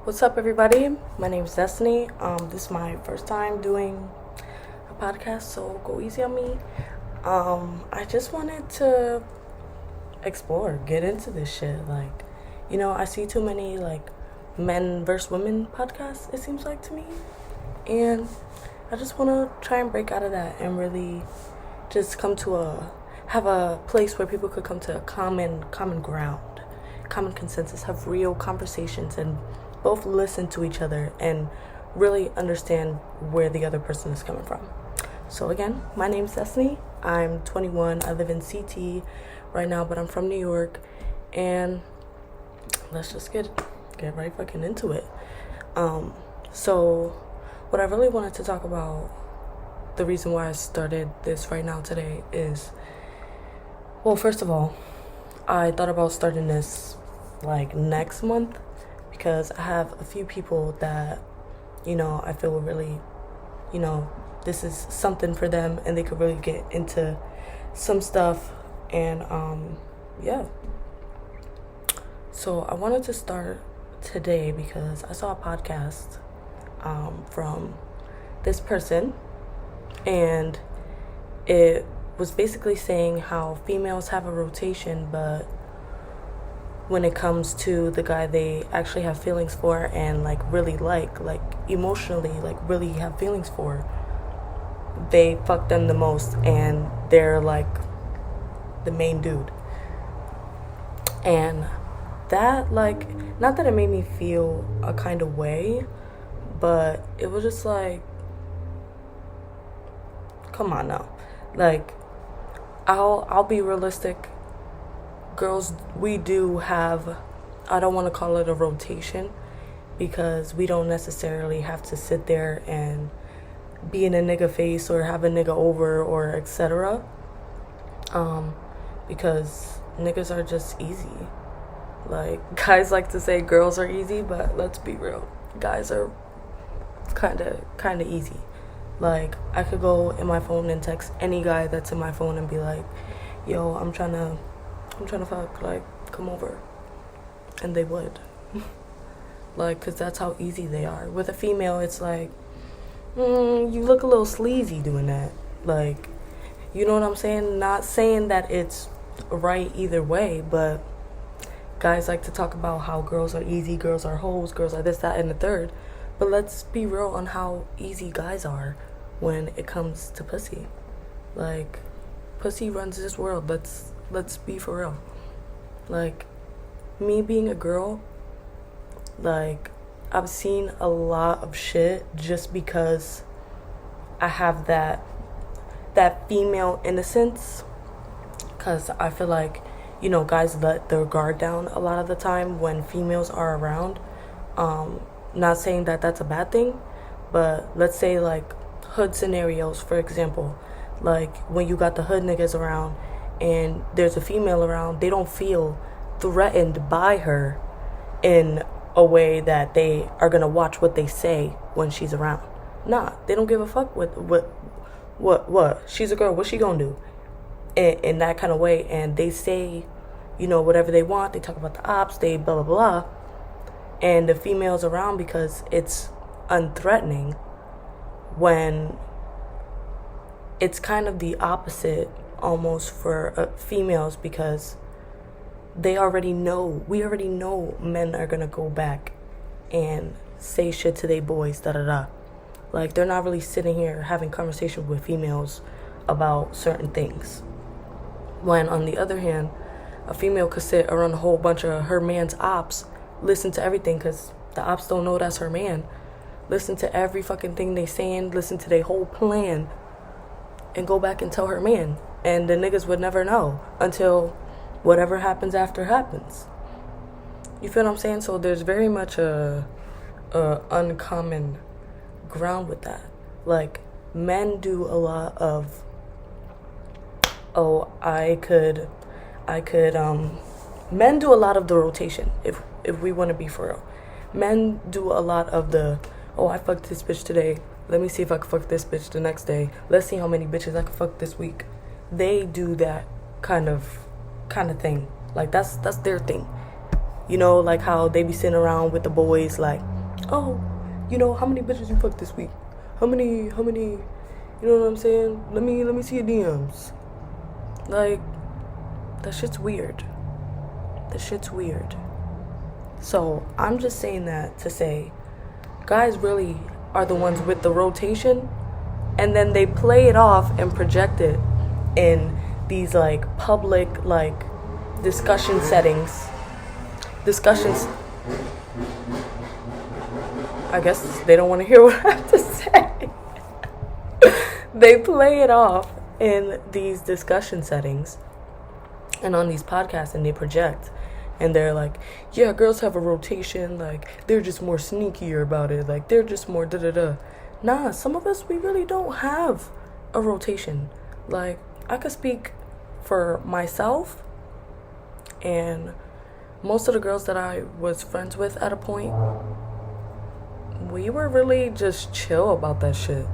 What's up, everybody? My name's Destiny. This is my first time doing a podcast, so go easy on me. I just wanted to explore, get into this shit. I see too many men versus women podcasts, it seems like to me, and I just want to try and break out of that and really just have a place where people could come to a common ground, common consensus, have real conversations, and both listen to each other and really understand where the other person is coming from. So again, my name's Destiny. I'm 21. I live in CT right now, but I'm from New York, and let's just get right fucking into it. So what I really wanted to talk about, the reason why I started this right now today is, well, first of all, I thought about starting this next month because I have a few people that, I feel really, this is something for them and they could really get into some stuff. And, yeah. So I wanted to start today because I saw a podcast from this person, and it was basically saying how females have a rotation, but when it comes to the guy they actually have feelings for and really emotionally really have feelings for, they fuck them the most and they're the main dude. And that not that it made me feel a kind of way, but it was just come on now. I'll be realistic. Girls, we do have, I don't want to call it a rotation because we don't necessarily have to sit there and be in a nigga face or have a nigga over or etc. Because niggas are just easy. Guys like to say girls are easy, but let's be real. Guys are kind of easy. I could go in my phone and text any guy that's in my phone and be like, yo, I'm trying to fuck, come over. And they would. Because that's how easy they are. With a female, it's you look a little sleazy doing that. You know what I'm saying? Not saying that it's right either way, but guys like to talk about how girls are easy, girls are hoes, girls are this, that, and the third. But let's be real on how easy guys are when it comes to pussy. Pussy runs this world. Let's be for real. Me being a girl, I've seen a lot of shit just because I have that female innocence. Because I feel guys let their guard down a lot of the time when females are around. Not saying that that's a bad thing, but let's say hood scenarios, for example. When you got the hood niggas around and there's a female around, they don't feel threatened by her in a way that they are gonna watch what they say when she's around. Nah, they don't give a fuck what she's a girl, what she gonna do in that kind of way. And they say whatever they want. They talk about the ops, they blah blah blah, and the female's around because it's unthreatening, when it's kind of the opposite almost for females, because we already know men are gonna go back and say shit to their boys, da-da-da. They're not really sitting here having conversations with females about certain things. When on the other hand, a female could sit around a whole bunch of her man's ops, listen to everything, because the ops don't know that's her man. Listen to every fucking thing they saying, listen to their whole plan, and go back and tell her man. And the niggas would never know until whatever happens after happens. You feel what I'm saying? So there's very much a uncommon ground with that. Men do a lot of, men do a lot of the rotation, if we want to be for real. Men do a lot of the, I fucked this bitch today, let me see if I can fuck this bitch the next day, let's see how many bitches I can fuck this week. They do that kind of thing. That's their thing. How they be sitting around with the boys oh, how many bitches you fucked this week? How many, you know what I'm saying? Let me see your DMs. Like, that shit's weird. So, I'm just saying that to say, guys really are the ones with the rotation, and then they play it off and project it in these, like, public, like, discussions. I guess they don't want to hear what I have to say. They play it off in these discussion settings and on these podcasts, and they project. And they're like, yeah, girls have a rotation. Like, they're just more sneakier about it. Like, they're just more da-da-da. Nah, some of us, we really don't have a rotation. Like, I could speak for myself, and most of the girls that I was friends with at a point, we were really just chill about that shit.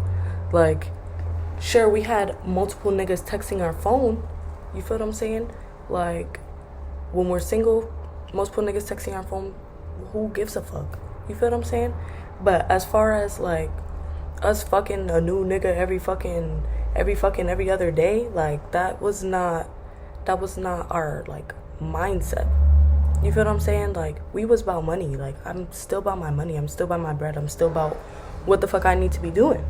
Like, sure, we had multiple niggas texting our phone. You feel what I'm saying? Like, when we're single, multiple niggas texting our phone, who gives a fuck? You feel what I'm saying? But as far as, like, us fucking a new nigga every other day, like, that was not our, like, mindset. You feel what I'm saying? Like, we was about money. Like, I'm still about my money. I'm still about my bread. I'm still about what the fuck I need to be doing.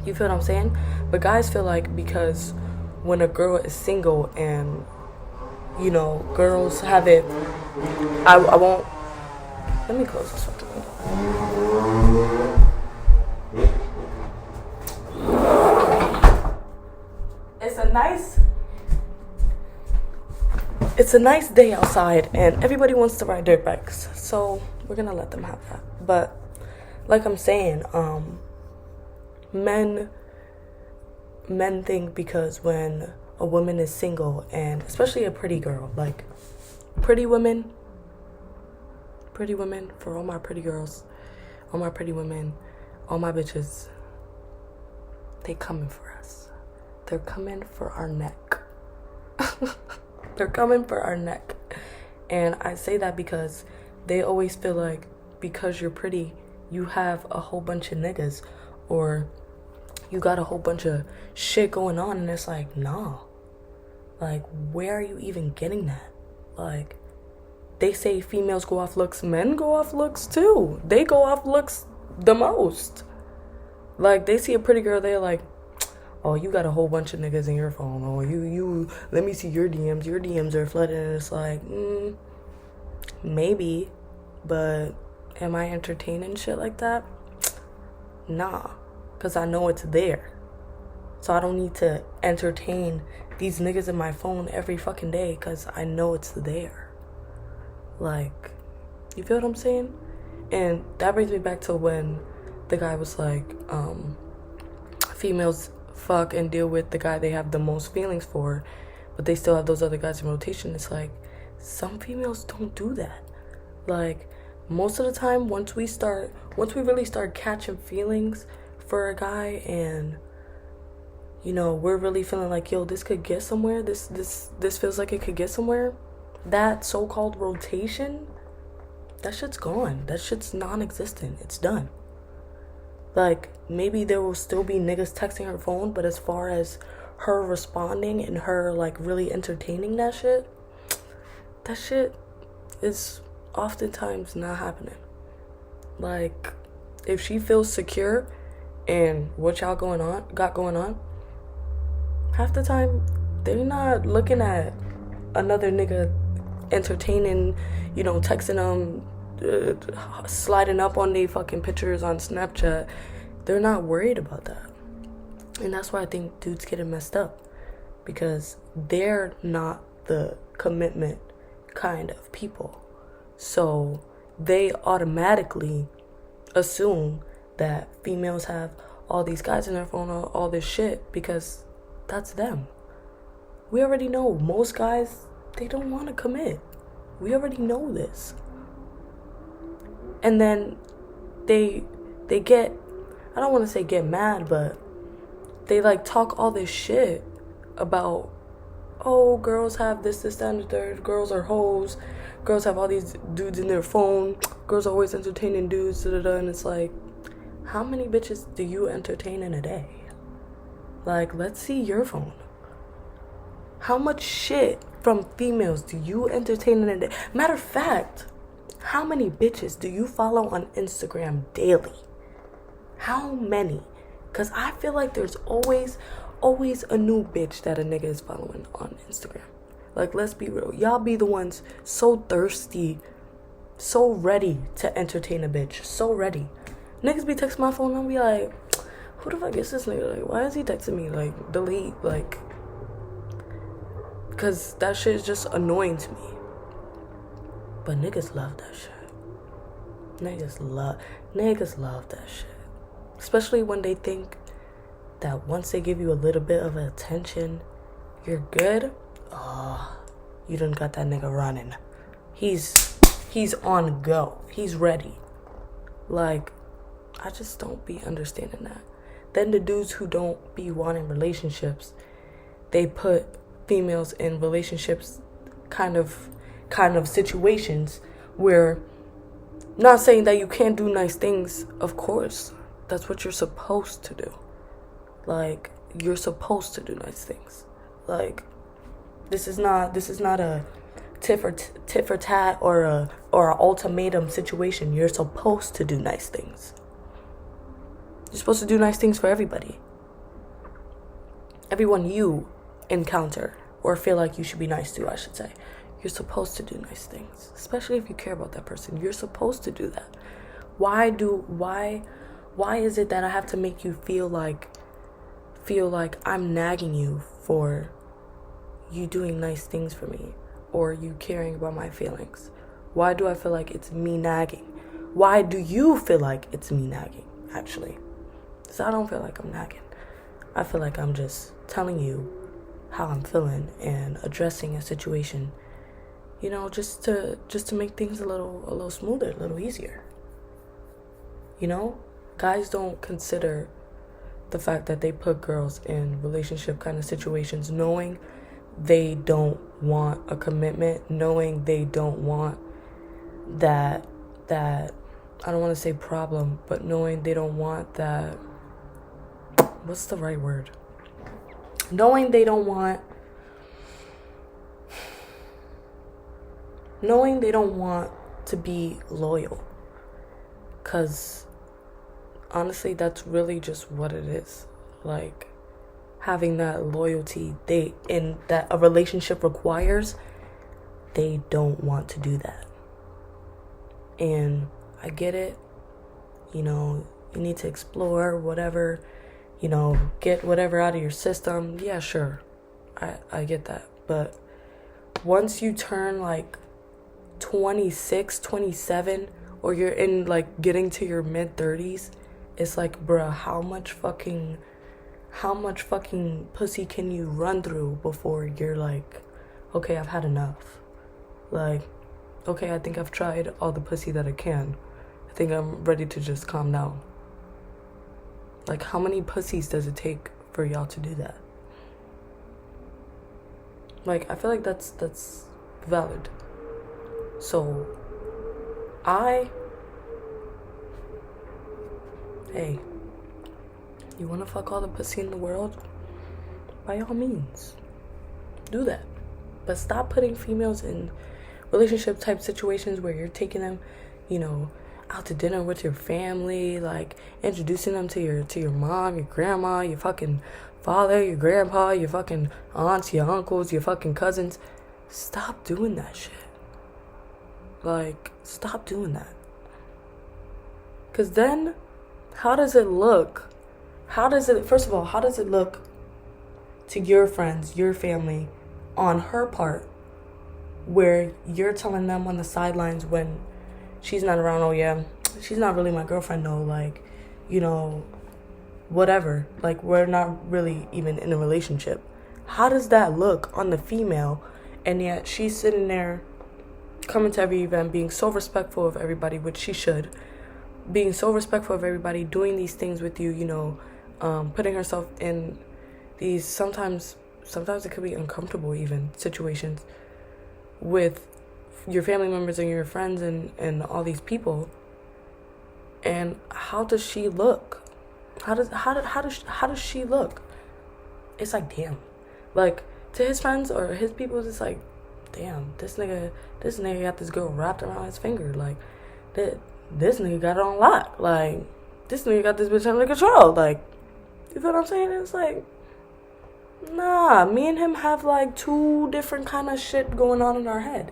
You feel what I'm saying? But guys feel like because when a girl is single and, girls have it, I won't, let me close this fucking window. It's a nice day outside, and everybody wants to ride dirt bikes, so we're gonna let them have that. But like I'm saying, men think because when a woman is single, and especially a pretty girl, like pretty women, for all my pretty girls, all my pretty women, all my bitches, they coming for us. They're coming for our neck. They're coming for our neck. And I say that because they always feel like because you're pretty, you have a whole bunch of niggas, or you got a whole bunch of shit going on. And it's like, nah. Like, where are you even getting that? Like, they say females go off looks, men go off looks too. They go off looks the most. Like, they see a pretty girl, they're like, oh, you got a whole bunch of niggas in your phone. Oh, you let me see your DMs. Your DMs are flooded. And it's like, maybe, but am I entertaining shit like that? Nah, because I know it's there. So I don't need to entertain these niggas in my phone every fucking day because I know it's there. Like, you feel what I'm saying? And that brings me back to when the guy was like, females fuck and deal with the guy they have the most feelings for, but they still have those other guys in rotation. It's like, some females don't do that. Like, most of the time, once we really start catching feelings for a guy, and we're really feeling like, yo, this could get somewhere, this feels like it could get somewhere, that so-called rotation, that shit's gone. That shit's non-existent. It's done. Like, maybe there will still be niggas texting her phone, but as far as her responding and her, like, really entertaining that shit is oftentimes not happening. Like, if she feels secure in what y'all got going on, half the time, they're not looking at another nigga entertaining, texting them, sliding up on their fucking pictures on Snapchat. They're not worried about that. And that's why I think dudes get it messed up, because they're not the commitment kind of people. So they automatically assume that females have all these guys in their phone, all this shit, because that's them. We already know most guys, they don't want to commit. We already know this. And then they get, I don't want to say get mad, but they like talk all this shit about, oh, girls have this, that, and the third. Girls are hoes. Girls have all these dudes in their phone. girls are always entertaining dudes, and it's like, how many bitches do you entertain in a day? Like, let's see your phone. How much shit from females do you entertain in a day? Matter of fact, how many bitches do you follow on Instagram daily? How many? Because I feel like there's always a new bitch that a nigga is following on Instagram. Like, let's be real. Y'all be the ones so thirsty, so ready to entertain a bitch. So ready. Niggas be texting my phone and I'll be like, who the fuck is this nigga? Like, why is he texting me? Like, delete. Like, because that shit is just annoying to me. But niggas love that shit. Niggas love that shit. Especially when they think that once they give you a little bit of attention, you're good. Oh, you done got that nigga running. He's on go. He's ready. Like, I just don't be understanding that. Then the dudes who don't be wanting relationships, they put females in relationships kind of situations where, not saying that you can't do nice things, of course. That's what you're supposed to do. Like, you're supposed to do nice things. Like, this is not a tit for tat or an ultimatum situation. You're supposed to do nice things. You're supposed to do nice things for everybody. Everyone you encounter or feel like you should be nice to, I should say. You're supposed to do nice things, especially if you care about that person. You're supposed to do that. Why is it that I have to make you feel like I'm nagging you for you doing nice things for me or you caring about my feelings? Why do I feel like it's me nagging? Why do you feel like it's me nagging, actually? Because I don't feel like I'm nagging. I feel like I'm just telling you how I'm feeling and addressing a situation, you know, just to make things a little smoother, a little easier. You know, guys don't consider the fact that they put girls in relationship kind of situations knowing they don't want a commitment, knowing they don't want that I don't want to say problem, but knowing they don't want that, what's the right word? Knowing they don't want to be loyal. Because honestly, that's really just what it is. Like, having that loyalty that a relationship requires, they don't want to do that. And I get it. You know, you need to explore whatever, you know, get whatever out of your system. Yeah, sure. I get that. But once you turn like 26, 27, or you're in like getting to your mid 30s, it's like, bruh, how much fucking pussy can you run through before you're like, okay, I've had enough. Like, okay, I think I've tried all the pussy that I can. I think I'm ready to just calm down. Like, how many pussies does it take for y'all to do that? Like, I feel like that's valid. So, hey, you wanna fuck all the pussy in the world? By all means, do that. But stop putting females in relationship type situations where you're taking them, you know, out to dinner with your family, like introducing them to your mom, your grandma, your fucking father, your grandpa, your fucking aunts, your uncles, your fucking cousins. Stop doing that shit. Like, stop doing that. Because then, how does it look? First of all, how does it look to your friends, your family, on her part, where you're telling them on the sidelines when she's not around, oh yeah, she's not really my girlfriend, no, like, you know, whatever, like, we're not really even in a relationship. How does that look on the female? And yet she's sitting there coming to every event, being so respectful of everybody, which she should, being so respectful of everybody, doing these things with you, you know, putting herself in these sometimes it could be uncomfortable even situations with your family members and your friends and all these people. And how does she look? How does she look? It's like, damn. Like, to his friends or his people, it's like, damn, this nigga got this girl wrapped around his finger. Like, this nigga got it on lock. Like, this nigga got this bitch under control. Like, you feel what I'm saying? It's like, nah, me and him have like two different kind of shit going on in our head.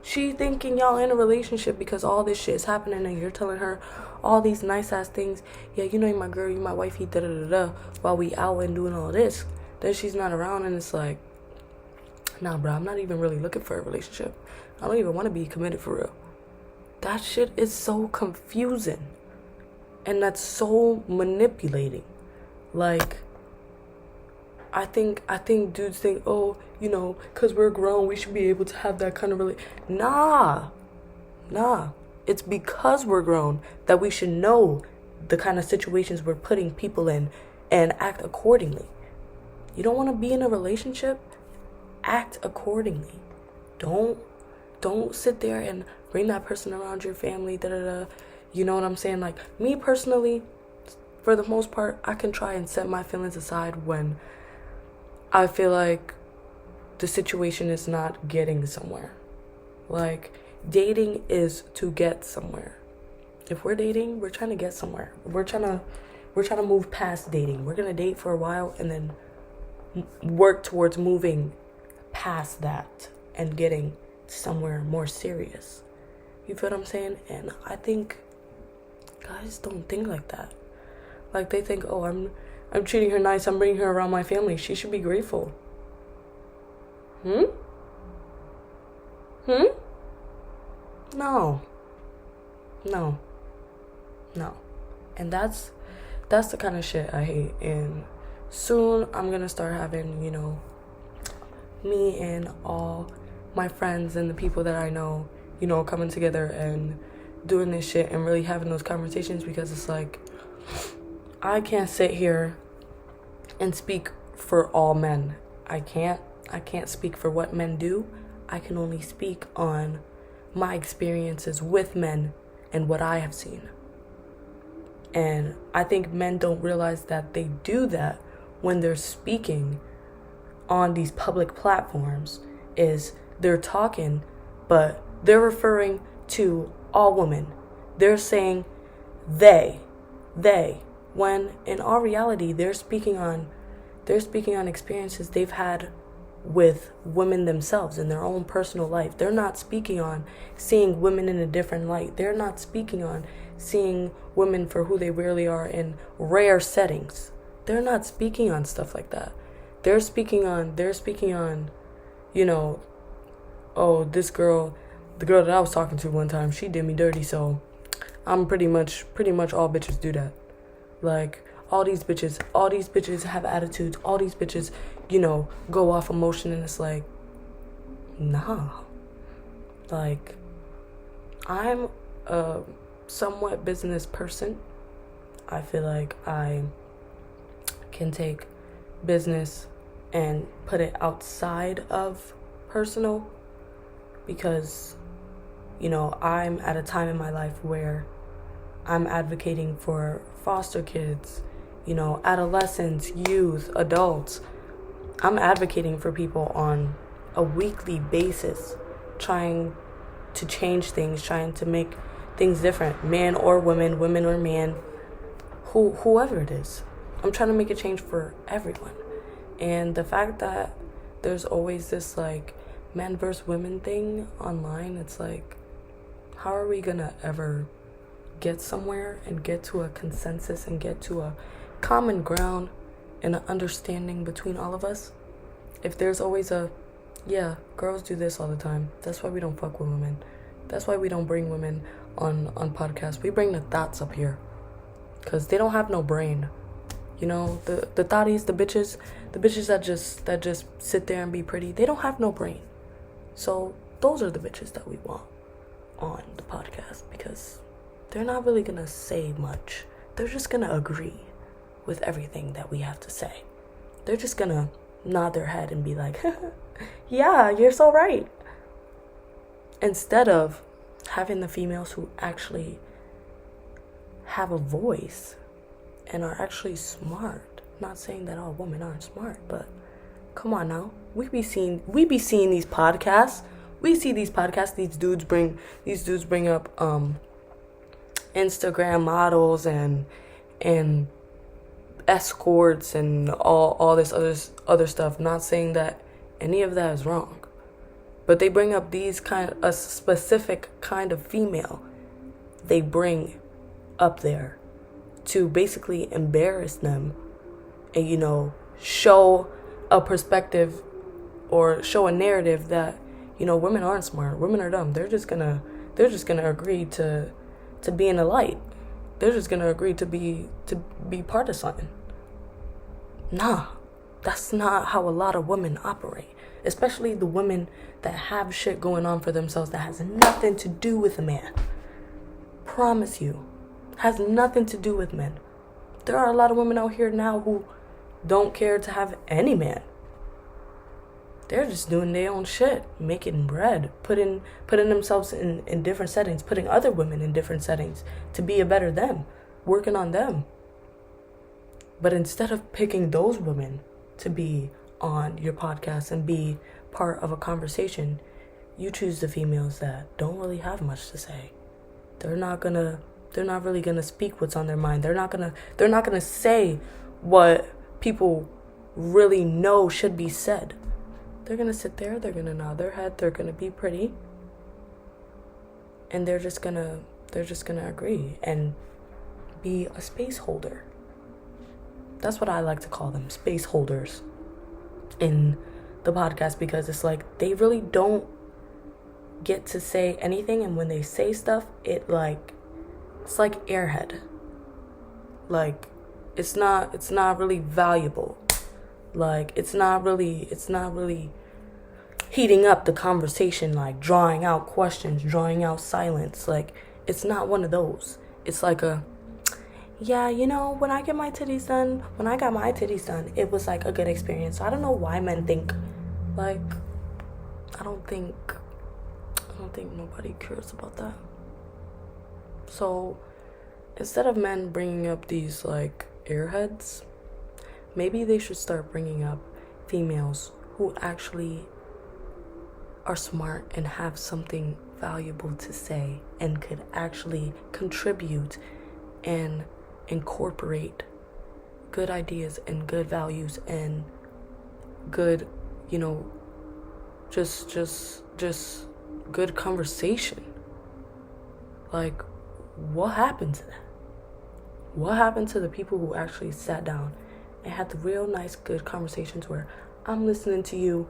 She thinking y'all in a relationship because all this shit is happening and you're telling her all these nice ass things. Yeah, you know you're my girl, you my wifey, da da da da. While we out and doing all this, then she's not around and it's like, nah, bro, I'm not even really looking for a relationship. I don't even want to be committed for real. That shit is so confusing, and that's so manipulating. Like, I think dudes think, oh, you know, because we're grown, we should be able to have that kind of Nah. It's because we're grown that we should know the kind of situations we're putting people in and act accordingly. You don't want to be in a relationship? Act accordingly. Don't sit there and bring that person around your family, da-da-da. You know what I'm saying? Like, me personally, for the most part, I can try and set my feelings aside when I feel like the situation is not getting somewhere. Like, dating is to get somewhere. If we're dating, we're trying to get somewhere. We're trying to move past dating. We're gonna date for a while and then work towards moving past that and getting somewhere more serious. You feel what I'm saying? And I think guys don't think like that. Like, they think, oh, I'm treating her nice, I'm bringing her around my family, she should be grateful. No. And that's the kind of shit I hate. And soon I'm gonna start having, you know, me and all my friends and the people that I know, you know, coming together and doing this shit and really having those conversations, because it's like, I can't sit here and speak for all men. I can't speak for what men do. I can only speak on my experiences with men and what I have seen. And I think men don't realize that they do that when they're speaking on these public platforms. Is they're talking, but they're referring to all women. They're saying they, when in all reality they're speaking on experiences they've had with women themselves in their own personal life. They're not speaking on seeing women in a different light. They're not speaking on seeing women for who they really are in rare settings. They're not speaking on stuff like that. They're speaking on, you know, oh, this girl, the girl that I was talking to one time, she did me dirty, so I'm pretty much all bitches do that. Like, all these bitches have attitudes, all these bitches, you know, go off emotion, and it's like, nah. Like, I'm a somewhat business person. I feel like I can take business and put it outside of personal, because, you know, I'm at a time in my life where I'm advocating for foster kids, you know, adolescents, youth, adults. I'm advocating for people on a weekly basis, trying to change things, trying to make things different, man or woman, women or man, whoever it is. I'm trying to make a change for everyone. And the fact that there's always this like men versus women thing online, it's like, how are we gonna ever get somewhere and get to a consensus and get to a common ground and an understanding between all of us if there's always a, yeah, girls do this all the time, that's why we don't fuck with women, that's why we don't bring women on podcasts, we bring the thoughts up here because they don't have no brain, you know, the thotties, the bitches that just sit there and be pretty, they don't have no brain. So those are the bitches that we want on the podcast, because they're not really gonna say much. They're just gonna agree with everything that we have to say. They're just gonna nod their head and be like, yeah, you're so right. instead of having the females who actually have a voice and are actually smart. Not saying that all women aren't smart, but come on now. We be seeing these podcasts. We see these podcasts, these dudes bring up Instagram models and escorts and all this other stuff. Not saying that any of that is wrong. But they bring up a specific kind of female. They bring up there to basically embarrass them and, show a perspective or show a narrative that, women aren't smart. Women are dumb. They're just gonna agree to be in the light. They're just gonna agree to be part of something. Nah, that's not how a lot of women operate. Especially the women that have shit going on for themselves that has nothing to do with a man. Promise you, has nothing to do with men. There are a lot of women out here now who don't care to have any man. They're just doing their own shit, making bread, putting themselves in different settings, putting other women in different settings to be a better them, working on them. But instead of picking those women to be on your podcast and be part of a conversation, you choose the females that don't really have much to say. They're not really gonna speak what's on their mind. They're not gonna say what people really know should be said. They're gonna sit there, they're gonna nod their head, they're gonna be pretty, and they're just gonna agree and be a space holder. That's what I like to call them, space holders in the podcast, because it's like they really don't get to say anything, and when they say stuff, it's like airhead. Like it's not really valuable. Like it's not really heating up the conversation, like drawing out questions, drawing out silence. Like it's not one of those. It's like when I got my titties done, it was like a good experience. So I don't know why men think, like, I don't think nobody cares about that. So instead of men bringing up these like airheads, maybe they should start bringing up females who actually are smart and have something valuable to say and could actually contribute and incorporate good ideas and good values and good, just good conversation. Like, what happened to that? What happened to the people who actually sat down and had the real nice, good conversations where I'm listening to you,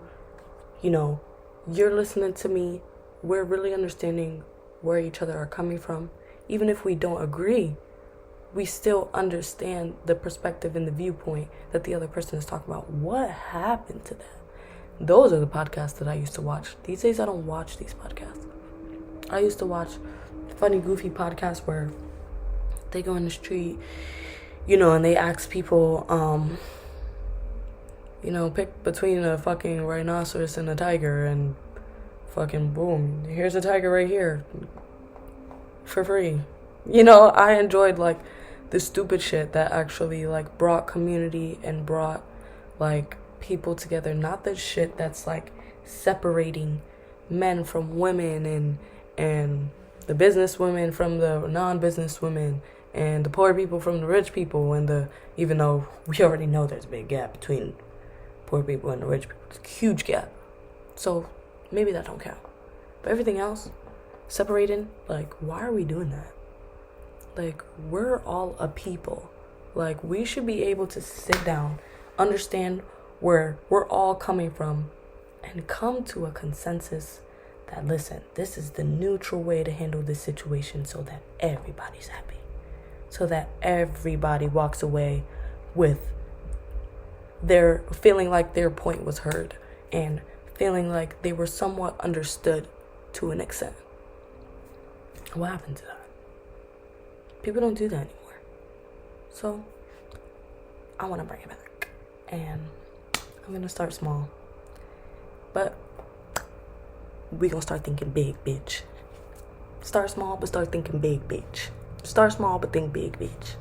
you're listening to me, we're really understanding where each other are coming from. Even if we don't agree, we still understand the perspective and the viewpoint that the other person is talking about. What happened to that? Those are the podcasts that I used to watch. These days, I don't watch these podcasts. I used to watch funny, goofy podcasts where they go in the street, and they ask people, pick between a fucking rhinoceros and a tiger, and fucking boom, here's a tiger right here for free. I enjoyed like the stupid shit that actually like brought community and brought like people together, not the shit that's like separating men from women and the business women from the non-business women and the poor people from the rich people, and even though we already know there's a big gap between poor people and the rich people, it's a huge gap. So maybe that don't count. But everything else, separating, like, why are we doing that? Like, we're all a people. Like, we should be able to sit down, understand where we're all coming from, and come to a consensus that, listen, this is the neutral way to handle this situation so that everybody's happy. So that everybody walks away with their feeling like their point was heard and feeling like they were somewhat understood to an extent. What happened to that? People don't do that anymore. So I want to bring it back, and I'm going to start small. But we gonna start thinking big, bitch. Start small, but start thinking big, bitch. Start small, but think big, bitch.